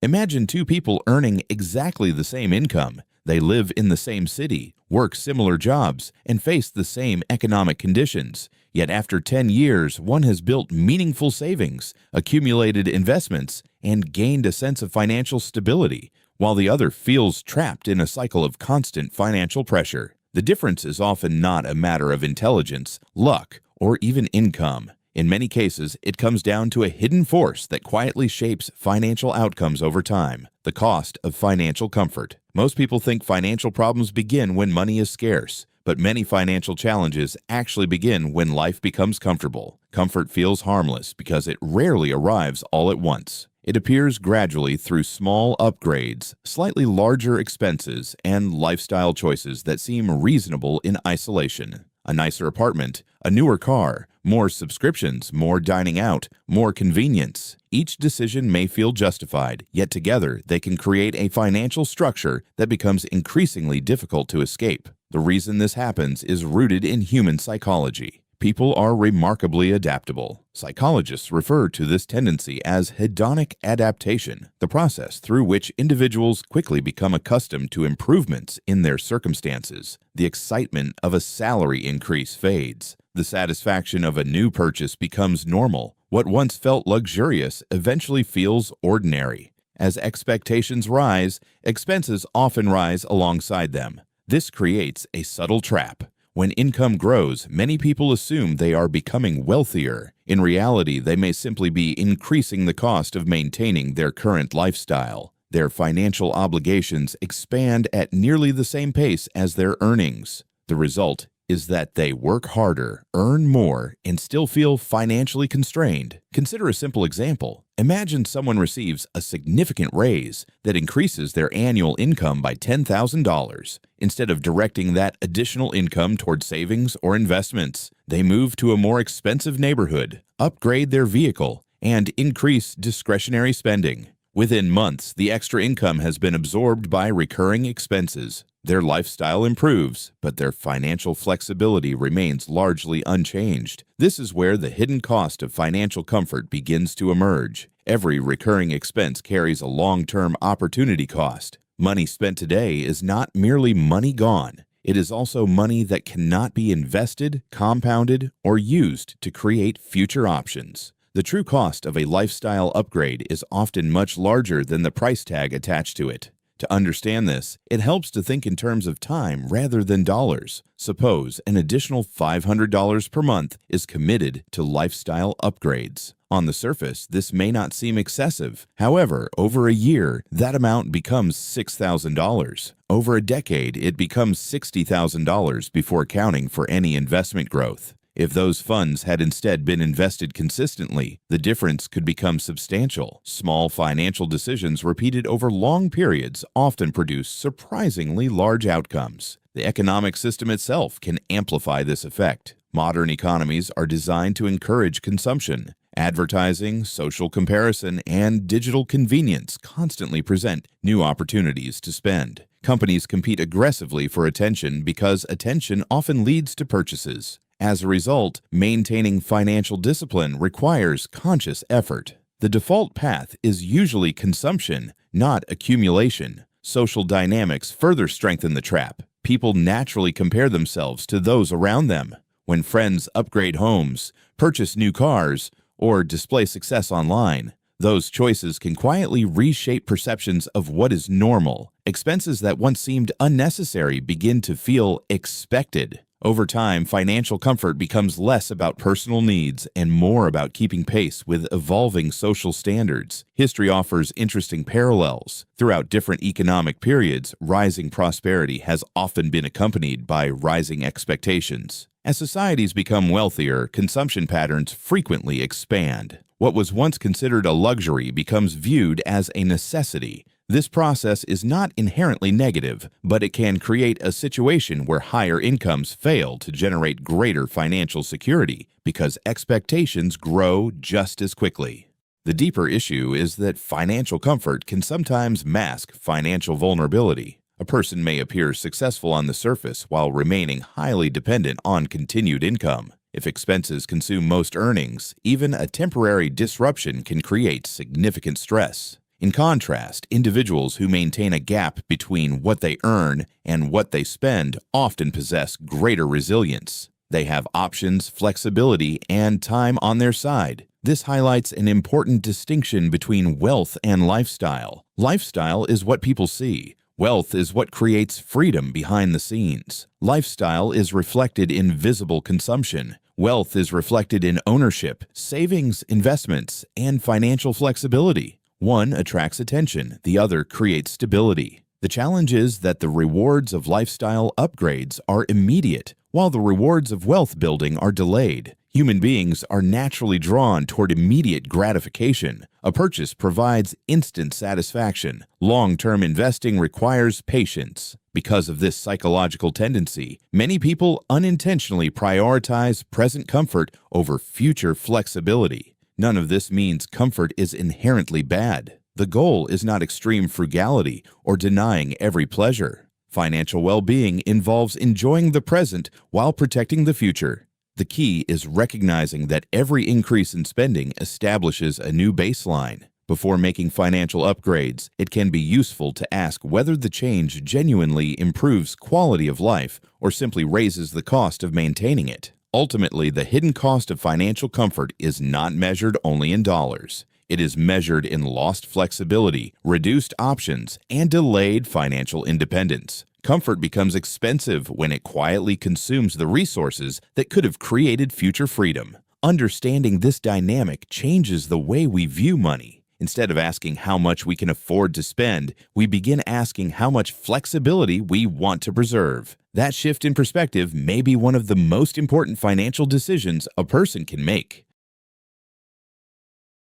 Imagine two people earning exactly the same income. They live in the same city, work similar jobs, and face the same economic conditions. Yet after 10 years, one has built meaningful savings, accumulated investments, and gained a sense of financial stability, while the other feels trapped in a cycle of constant financial pressure. The difference is often not a matter of intelligence, luck, or even income. In many cases, it comes down to a hidden force that quietly shapes financial outcomes over time: the cost of financial comfort. Most people think financial problems begin when money is scarce, but many financial challenges actually begin when life becomes comfortable. Comfort feels harmless because it rarely arrives all at once. It appears gradually through small upgrades, slightly larger expenses, and lifestyle choices that seem reasonable in isolation. A nicer apartment, a newer car, more subscriptions, more dining out, more convenience. Each decision may feel justified, yet together they can create a financial structure that becomes increasingly difficult to escape. The reason this happens is rooted in human psychology. People are remarkably adaptable. Psychologists refer to this tendency as hedonic adaptation, the process through which individuals quickly become accustomed to improvements in their circumstances. The excitement of a salary increase fades. The satisfaction of a new purchase becomes normal. What once felt luxurious eventually feels ordinary. As expectations rise, expenses often rise alongside them. This creates a subtle trap. When income grows, many people assume they are becoming wealthier. In reality, they may simply be increasing the cost of maintaining their current lifestyle. Their financial obligations expand at nearly the same pace as their earnings. The result is that they work harder, earn more, and still feel financially constrained. Consider a simple example. Imagine someone receives a significant raise that increases their annual income by $10,000. Instead of directing that additional income toward savings or investments, they move to a more expensive neighborhood, upgrade their vehicle, and increase discretionary spending. Within months, the extra income has been absorbed by recurring expenses. Their lifestyle improves, but their financial flexibility remains largely unchanged. This is where the hidden cost of financial comfort begins to emerge. Every recurring expense carries a long-term opportunity cost. Money spent today is not merely money gone. It is also money that cannot be invested, compounded, or used to create future options. The true cost of a lifestyle upgrade is often much larger than the price tag attached to it. To understand this, it helps to think in terms of time rather than dollars. Suppose an additional $500 per month is committed to lifestyle upgrades. On the surface, this may not seem excessive. However, over a year, that amount becomes $6,000. Over a decade, it becomes $60,000 before accounting for any investment growth. If those funds had instead been invested consistently, the difference could become substantial. Small financial decisions repeated over long periods often produce surprisingly large outcomes. The economic system itself can amplify this effect. Modern economies are designed to encourage consumption. Advertising, social comparison, and digital convenience constantly present new opportunities to spend. Companies compete aggressively for attention because attention often leads to purchases. As a result, maintaining financial discipline requires conscious effort. The default path is usually consumption, not accumulation. Social dynamics further strengthen the trap. People naturally compare themselves to those around them. When friends upgrade homes, purchase new cars, or display success online, those choices can quietly reshape perceptions of what is normal. Expenses that once seemed unnecessary begin to feel expected. Over time, financial comfort becomes less about personal needs and more about keeping pace with evolving social standards. History offers interesting parallels. Throughout different economic periods, rising prosperity has often been accompanied by rising expectations. As societies become wealthier, consumption patterns frequently expand. What was once considered a luxury becomes viewed as a necessity. This process is not inherently negative, but it can create a situation where higher incomes fail to generate greater financial security because expectations grow just as quickly. The deeper issue is that financial comfort can sometimes mask financial vulnerability. A person may appear successful on the surface while remaining highly dependent on continued income. If expenses consume most earnings, even a temporary disruption can create significant stress. In contrast, individuals who maintain a gap between what they earn and what they spend often possess greater resilience. They have options, flexibility, and time on their side. This highlights an important distinction between wealth and lifestyle. Lifestyle is what people see. Wealth is what creates freedom behind the scenes. Lifestyle is reflected in visible consumption. Wealth is reflected in ownership, savings, investments, and financial flexibility. One attracts attention, the other creates stability. The challenge is that the rewards of lifestyle upgrades are immediate, while the rewards of wealth building are delayed. Human beings are naturally drawn toward immediate gratification. A purchase provides instant satisfaction. Long-term investing requires patience. Because of this psychological tendency, many people unintentionally prioritize present comfort over future flexibility. None of this means comfort is inherently bad. The goal is not extreme frugality or denying every pleasure. Financial well-being involves enjoying the present while protecting the future. The key is recognizing that every increase in spending establishes a new baseline. Before making financial upgrades, it can be useful to ask whether the change genuinely improves quality of life or simply raises the cost of maintaining it. Ultimately, the hidden cost of financial comfort is not measured only in dollars. It is measured in lost flexibility, reduced options, and delayed financial independence. Comfort becomes expensive when it quietly consumes the resources that could have created future freedom. Understanding this dynamic changes the way we view money. Instead of asking how much we can afford to spend, we begin asking how much flexibility we want to preserve. That shift in perspective may be one of the most important financial decisions a person can make.